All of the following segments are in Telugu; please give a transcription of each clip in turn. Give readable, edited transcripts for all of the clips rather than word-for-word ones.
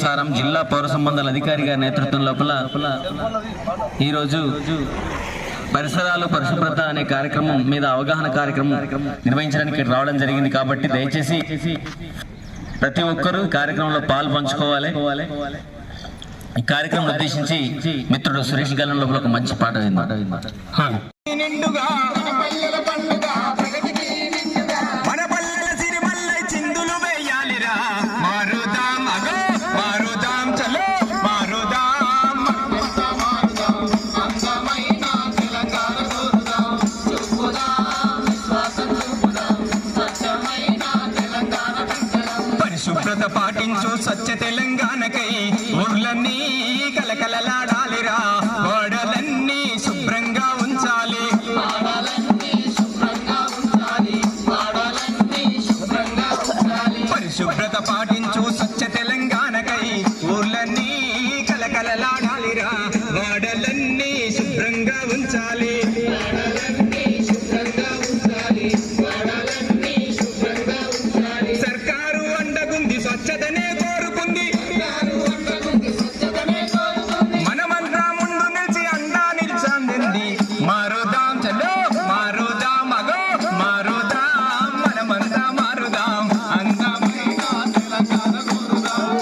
సంసారం జిల్లా పౌర సంబంధాల అధికారి గారి నేతృత్వం లోపల ఈరోజు పరిసరాలు పరిశుభ్రత అనే కార్యక్రమం మీద అవగాహన కార్యక్రమం నిర్వహించడానికి రావడం జరిగింది. కాబట్టి దయచేసి ప్రతి ఒక్కరూ కార్యక్రమంలో పాలు పంచుకోవాలి. ఈ కార్యక్రమం ఉద్దేశించి మిత్రుడు సురేష్ గారి లోపల ఒక మంచి పాట పరిశుభ్రత పాటించు స్వచ్ఛ తెలంగాణకై ఊర్లన్నీ కలకలలాడాలిరా, గోడలన్నీ శుభ్రంగా ఉంచాలి. పరిశుభ్రత పాటించు స్వచ్ఛ తెలంగాణకై ఊర్లన్నీ కలకలలాడాలిరా, గోడలన్నీ శుభ్రంగా ఉంచాలి. స్వచ్ఛతనే కోరుకుంది, మనమంతా ముందు నిలిచి అందా నిలిచాంది. మారుదాం చలో మారుదాం అగో మారుదాం, మనమంతా మారుదాం, అందమైన తెలంగాణ కోరుదాం.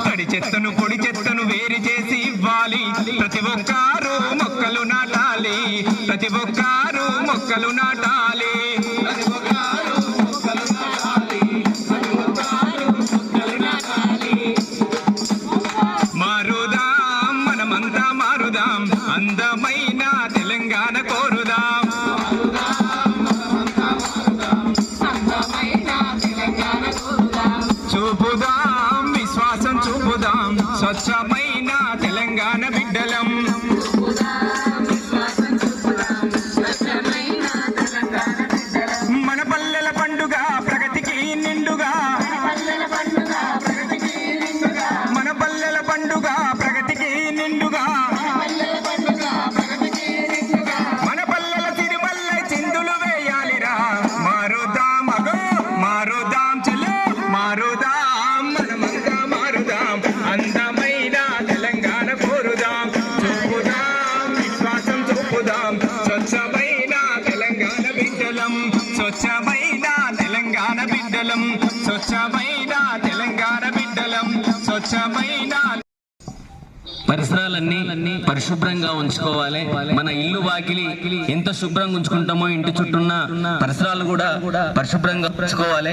తడి చెత్తను పొడి చెత్తను వేరు చేసి ఇవ్వాలి, ప్రతి ఒక్కరు మొక్కలు నాటాలి, ప్రతి ఒక్కరు మొక్కలు నాటాలి. మారుదాం మనమంతా మారుదాం, అందమైన తెలంగాణ కోరుదాం. చూపుదాం విశ్వాసం చూపుదాం, స్వచ్ఛమైన తెలంగాణ బిడ్డలం. మన పల్లెల పండుగ ప్రగతికి నిండుగా, మన పల్లెల పండుగ ప్రగతికి నిండుగా, మన పల్లెల తిరుమల్లై చిందులు వేయాలిరా. మారుదాం అగో మారుదాం చలో మారుదాం, మనమంతా మారుదాం, అందమైన తెలంగాణ కోరుదాం. చూపుదాం విశ్వాసం చూపుదాం, స్వచ్ఛమైన తెలంగాణ బిడ్డలం, స్వచ్ఛమైన తెలంగాణ బిడ్డలం, స్వచ్ఛమైన తెలంగాణ బిడ్డలం, స్వచ్ఛమైన. పరిసరాలన్నీ పరిశుభ్రంగా ఉంచుకోవాలి. మన ఇల్లు వాకిలి ఎంత శుభ్రంగా ఉంచుకుంటామో ఇంటి చుట్టూన్న పరిసరాలు కూడా పరిశుభ్రంగా ఉంచుకోవాలి.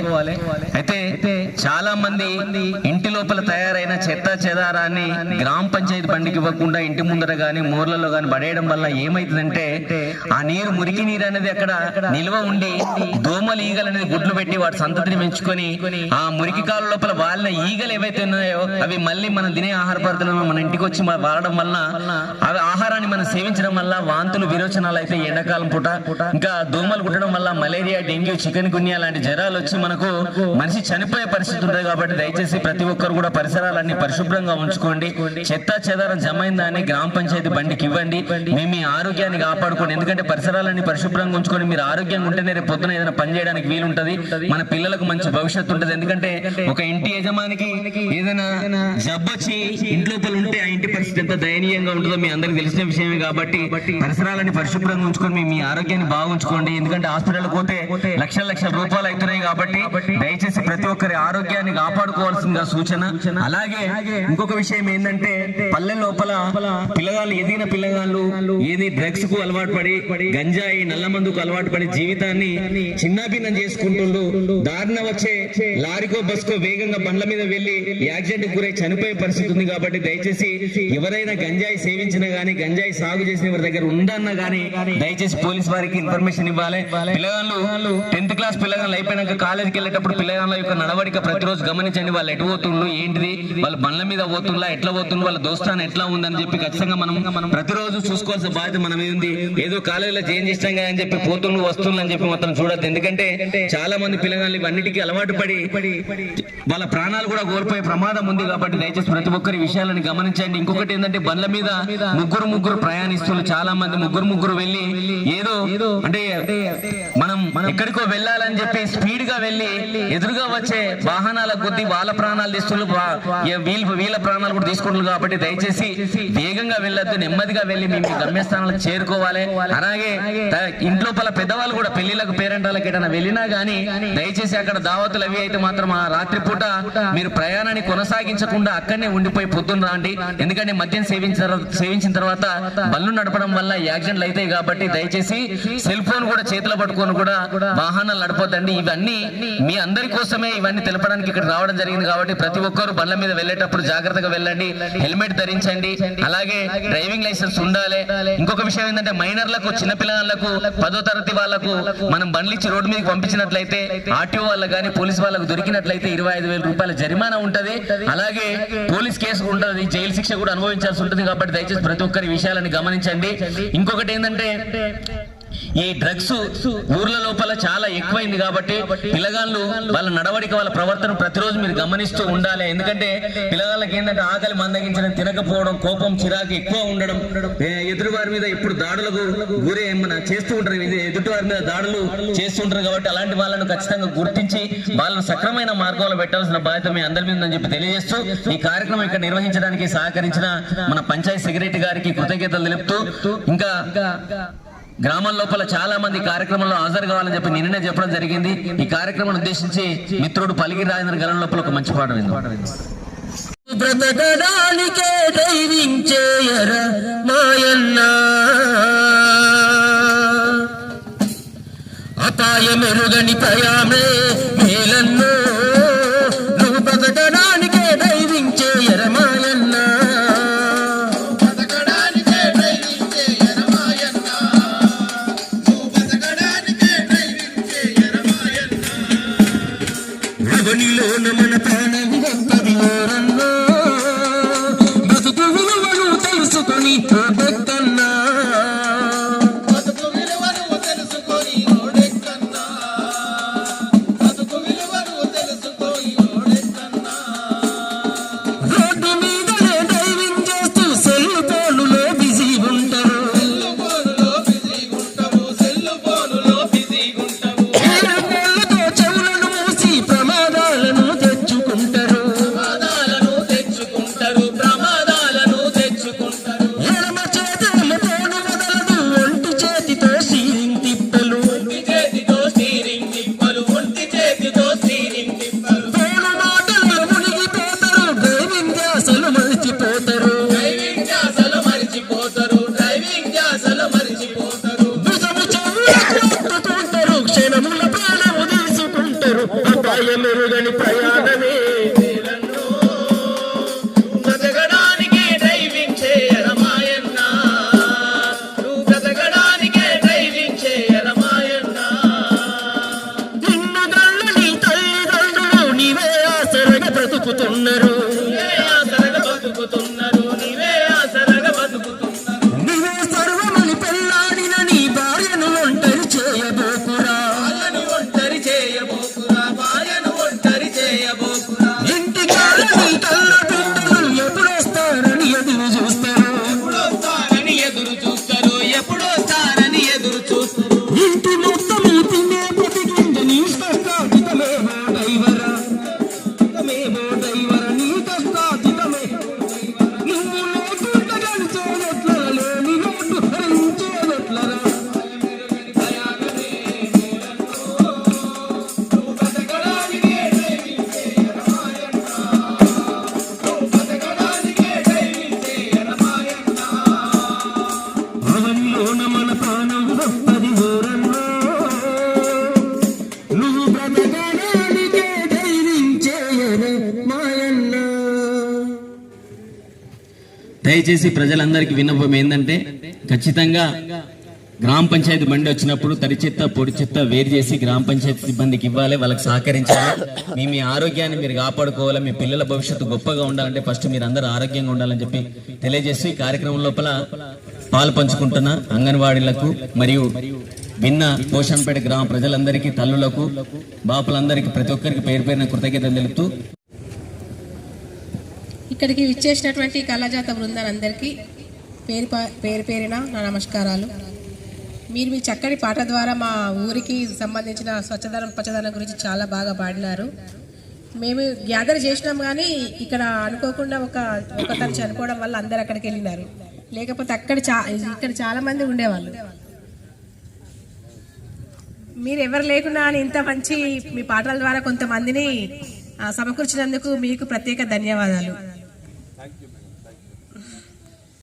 అయితే చాలా మంది ఇంటి లోపల తయారైన చెత్త చెదారాన్ని గ్రామ పంచాయతీ బండికి ఇవ్వకుండా ఇంటి ముందర గాని మూర్లలో గాని పడేయడం వల్ల ఏమైతుందంటే ఆ నీరు మురికి నీరు అనేది అక్కడ నిల్వ ఉండి దోమలు ఈగలు అనేది గుడ్లు పెట్టి వాటి సంతతిని పెంచుకొని ఆ మురికి కాలు లోపల వాళ్ళ ఈగలు ఏవైతే ఉన్నాయో అవి మళ్ళీ మనం తినే ఆహార పదార్థాలను మన ఇంటికి వచ్చి వాడడం వల్ల అవి ఆహారాన్ని మనం సేవించడం వల్ల వాంతులు విరోచనాలు అయితే ఎండాకాలం పూట, ఇంకా దోమలు కుట్టడం వల్ల మలేరియా డెంగ్యూ చికెన్ గున్యా లాంటి జ్వరాలు వచ్చి మనకు మనిషి చనిపోయే పరిస్థితి ఉంటుంది. కాబట్టి దయచేసి ప్రతి ఒక్కరు కూడా పరిసరాలన్నీ పరిశుభ్రంగా ఉంచుకోండి. చెత్త చెదారం జమైందని గ్రామ పంచాయతీ బండికి ఇవ్వండి. మేము మీ ఆరోగ్యాన్ని కాపాడుకోండి. ఎందుకంటే పరిసరాలన్నీ పరిశుభ్రంగా ఉంచుకొని మీరు ఆరోగ్యంగా ఉంటేనే రేపు పొద్దున ఏదైనా పని చేయడానికి వీలుంటది, మన పిల్లలకు మంచి భవిష్యత్తు ఉంటుంది. ఎందుకంటే ఒక ఇంటి యజమానికి ఏదైనా జబ్బు వచ్చి ఇంట్లోపల ఉంటే ఆ ఇంటి పరిస్థితి ఎంత దయనీయంగా ఉంటుందో మీ అందరికి తెలిసిన విషయమే. కాబట్టి పరిసరాలని పరిశుభ్రంగా ఉంచుకొని మీ ఆరోగ్యాన్ని బాగా ఉంచుకోండి. ఎందుకంటే హాస్పిటల్ పోతే లక్షల రూపాయలు అవుతున్నాయి. కాబట్టి దయచేసి ప్రతి ఒక్కరి ఆరోగ్యాన్ని కాపాడుకోవాల్సిందిగా సూచన. అలాగే ఇంకొక విషయం ఏంటంటే పల్లె లోపల పిల్లగాళ్ళు ఎదిగిన పిల్లగాళ్ళు ఏది డ్రగ్స్ కు అలవాటు పడి గంజాయి నల్ల మందుకు అలవాటు పడి జీవితాన్ని చిన్నాభిన్నం చేసుకుంటుండు. దారిన వచ్చే లారీకో బస్కో వేగంగా బండ్ల మీద వెళ్లి యాక్సిడెంట్ గురై చనిపోయే పరిస్థితి ఉంది. కాబట్టి దయచేసి ఎవరైనా గంజాయి సేవించినా గానీ గంజాయి సాగు చేసిన ఎవరి దగ్గర ఉండన్నా గానీ దయచేసి పోలీస్ వారికి ఇన్ఫర్మేషన్ ఇవ్వాలి. పిల్లగాళ్ళు 10th క్లాస్ పిల్లగాళ్ళు అయిపోయినాక కాలేజీకి వెళ్ళేటప్పుడు పిల్లగాళ్ళ యొక్క నడవడిక ప్రతిరోజు గమనించండి. వాళ్ళు ఎటు పోతుండ్రు ఏంటిది, వాళ్ళు బండ్ల మీద పోతుండ్లా ఎట్లా పోతుండ్రు, వాళ్ళ దోస్తాన్ని ఎట్లా ఉందని చెప్పి ఖచ్చితంగా మనం ప్రతిరోజు చూసుకోవాల్సిన బాధ్యత మన మీద ఉంది. ఏదో కాలేజీలో చేంజ్ చేస్తాం కదా అని చెప్పి పోతుండ్రు వస్తుండ్రు అని చెప్పి మొత్తం చూడద్దు. ఎందుకంటే చాలా మంది పిల్లగాళ్ళు ఇవన్నిటికీ అలవాటు పడి వాళ్ళ ప్రాణాలు కూడా కోల్పోయే ప్రమాదం ఉంది. కాబట్టి దయచేసి ప్రతి ఒక్కరి విషయాలను గమనించండి. ఇంకొకటి ఏంటంటే బండ్ల మీద ముగ్గురు ప్రయాణిస్తున్నారు. చాలా మంది ముగ్గురు వెళ్ళి ఏదో అంటే మనం ఎక్కడికో వెళ్ళాలని చెప్పి స్పీడ్ గా వెళ్ళి ఎదురుగా వచ్చే వాహనాల కొద్ది వాళ్ళ ప్రాణాలు వీళ్ళ ప్రాణాలు కూడా తీసుకుంటున్నారు. కాబట్టి దయచేసి వేగంగా వెళ్ళొద్దు, నెమ్మదిగా వెళ్ళి మీ గమ్యస్థానాలకు చేరుకోవాలి. అలాగే ఇంట్లోపల పెద్దవాళ్ళు కూడా పెళ్లిళ్ళకు పేరెంటాలకు ఎటైనా వెళ్ళినా గానీ దయచేసి అక్కడ దావతులు అవి అయితే మాత్రం ఆ రాత్రి పూట మీరు ప్రయాణాన్ని కొనసాగించకుండా అక్కడనే ఉండిపోయి పొద్దున్న రాండి. ఎందుకంటే మద్యం సేవించిన తర్వాత బళ్ళు నడపడం వల్ల యాక్సిడెంట్లు అవుతాయి. కాబట్టి దయచేసి సెల్ ఫోన్ కూడా చేతిలో పట్టుకొని కూడా వాహనాలు నడపొద్దండి. ఇవన్నీ మీ అందరి కోసమే ఇవన్నీ తెలపడానికి ఇక్కడ రావడం జరిగింది. కాబట్టి ప్రతి ఒక్కరు బండ్ల మీద వెళ్ళేటప్పుడు జాగ్రత్తగా వెళ్ళండి, హెల్మెట్ ధరించండి, అలాగే డ్రైవింగ్ లైసెన్స్ ఉండాలి. ఇంకొక విషయం ఏంటంటే మైనర్లకు, చిన్నపిల్లలకు, 10వ తరగతి వాళ్లకు మనం బండ్లు ఇచ్చి రోడ్డు మీదకి పంపించినట్లయితే ఆర్టీఓ వాళ్ళకు కానీ పోలీస్ వాళ్ళకు దొరికినట్లయితే 25,000 రూపాయల జరిమానా ఉంటది. అలాగే పోలీస్ కేసు ఉంటది, జైలు శిక్ష కూడా అనుభవించాల్సి ఉంటుంది. కాబట్టి దయచేసి ప్రతి ఒక్కరి విషయాలని గమనించండి. ఇంకొకటి ఏంటంటే ఈ డ్రగ్స్ ఊర్ల లోపల చాలా ఎక్కువైంది. కాబట్టి పిల్లగాళ్ళు వాళ్ళ నడవడిక, వాళ్ళ ప్రవర్తన ప్రతిరోజు మీరు గమనిస్తూ ఉండాలి. ఎందుకంటే పిల్లగాళ్ళకి ఏంటంటే ఆకలి మందగించడం, తినకపోవడం, కోపం, చిరాకు ఎక్కువ ఉండడం, ఎదుటి వారి మీద ఇప్పుడు దాడులకు గురి చేస్తూ ఉంటారు, ఎదుటి వారి మీద దాడులు చేస్తుంటారు. కాబట్టి అలాంటి వాళ్ళను ఖచ్చితంగా గుర్తించి వాళ్ళను సక్రమైన మార్గంలో పెట్టాల్సిన బాధ్యత మీ అందరి మీద ఉందని చెప్పి తెలియజేస్తూ ఈ కార్యక్రమం ఇక్కడ నిర్వహించడానికి సహకరించిన మన పంచాయతీ సెక్రటరీ గారికి కృతజ్ఞతలు తెలుపుతూ, ఇంకా గ్రామం లోపల చాలా మంది కార్యక్రమంలో హాజరు కావాలని చెప్పి నిన్ననే చెప్పడం జరిగింది. ఈ కార్యక్రమం ఉద్దేశించి మిత్రుడు పలికి రాజేంద్ర గలం లోపల ఒక మంచి పాట బ్రతకడానికే దైవించేయర మాయన్న, అపాయమెరుగని ప్రయామే మేలన్నో, నువ్వు బ్రతకడానికే దైవించేయర మాయన్న. మన ప్రాణం గొప్పది ఓరన్నా, బతుకు విలువను తెలుసుకొని ఓడెక్కన్నా, బతుకు విలువను తెలుసుకొని ఓడెక్కన్నా, బతుకు విలువను తెలుసుకొని ఓడెక్కన్నా. రోడ్డు మీదనే డ్రైవింగ్ చేస్తూ సెల్ ఫోనులో బిజీ ఉంటారు, సెల్ ఫోనులో బిజీ ఉంటారు, సెల్ ఫోనులో బిజీ ఉంటారు. చెవులను మూసి ప్రమాదాలను తెచ్చుకుంటారు, ప్రమాదాలను తెచ్చుకుంటారు. ఎడమ చేతుల ఫోను వదలదు, ఒంటి చేతితో స్టీరింగ్ తిప్పలు, ఒంటి చేతితో స్టీరింగ్ తిప్పలు, ఒంటి చేతితో స్టీరింగ్ తిప్పలు. ఫోను మాటల్లో మునిగిపోతారు, డ్రైవింగ్ ధ్యాసలు మరిచిపోతారు, డ్రైవింగ్ ధ్యాసలు మరిచిపోతారు, డ్రైవింగ్ ధ్యాసలు మరిచిపోతారు. భుజము చెవులు క్షణముల ప్రాణము తీసుకుంటారు, అపాయమెరుగని ప్రయాణమే మేలన్నో, బ్రతకడానికే డ్రైవింగ్ చేయర మాయన్న, నువ్వు బ్రతకడానికే డ్రైవింగ్ చేయర మాయన్న. నిన్ను గల్లని తల్లిదండ్రులు నీవే ఆసరగా బ్రతుకుతున్నారు, నీవే ఆసరగా బతుకుతున్నారు, నీవే ఆసరగా బతుకుతున్నారు. నువ్వే సర్వమని పెళ్ళాడిన నీ భార్యను ఒంటరి చేయబోకురా, భార్యను ఒంటరి చేయబోకురా, భార్యను ఒంటరి చేయబోకురా. ఇంటి కాలని కళ్ళ బిడ్డలు ఎప్పుడొస్తారని ఎదురు చూస్తారు, ఎప్పుడొస్తారని ఎదురు చూస్తారు, ఎప్పుడొస్తారని ఎదురు చూస్తారు. ఇంటి మొత్తము తినే ప్రతిగింజ నీ కష్టాతీతమేమో డ్రైవరా, తమేమో డ్రైవర నీ కష్టాతీతమే. నువ్వు నోటుంట గడిచేదెట్లరా, లేని నోటు హరించేదెట్లరా. అవనిలోన మన ప్రాణం గొప్పది ఓరన్నా, నువ్వు బ్రతకడానికే ధైర్యం చేయరే మాయన్న. దయచేసి ప్రజలందరికీ విన్నపం ఏంటంటే ఖచ్చితంగా గ్రామ పంచాయతీ బండి వచ్చినప్పుడు తడి చెత్త, పొడి చెత్త వేరు చేసి గ్రామ పంచాయతీ సిబ్బందికి ఇవ్వాలి, వాళ్ళకి సహకరించాలి. మీ ఆరోగ్యాన్ని మీరు కాపాడుకోవాలి, మీ పిల్లల భవిష్యత్తు గొప్పగా ఉండాలంటే ఫస్ట్ మీరు అందరూ ఆరోగ్యంగా ఉండాలని చెప్పి తెలియజేస్తూ ఈ కార్యక్రమం లోపల పాలు పంచుకుంటున్న అంగన్వాడీలకు మరియు విన్న పోషంపేట గ్రామ ప్రజలందరికీ, తల్లులకు, బాపులందరికీ ప్రతి ఒక్కరికి పేరు పేరున కృతజ్ఞతలు తెలుపుతూ ఇక్కడికి విచ్చేసినటువంటి కళాజాత బృందాలందరికీ పేరు పేరున నా నమస్కారాలు. మీరు మీ చక్కటి పాట ద్వారా మా ఊరికి సంబంధించిన స్వచ్ఛదనం పచ్చదనం గురించి చాలా బాగా పాడినారు. మేము గ్యాదర్ చేసినాం కానీ ఇక్కడ అనుకోకుండా ఒకతను చనిపోవడం వల్ల అందరు అక్కడికి వెళ్ళినారు. లేకపోతే ఇక్కడ చాలా మంది ఉండేవాళ్ళు. మీరు ఎవరు లేకున్నా అని ఇంత మంచి మీ పాటల ద్వారా కొంతమందిని సమకూర్చినందుకు మీకు ప్రత్యేక ధన్యవాదాలు.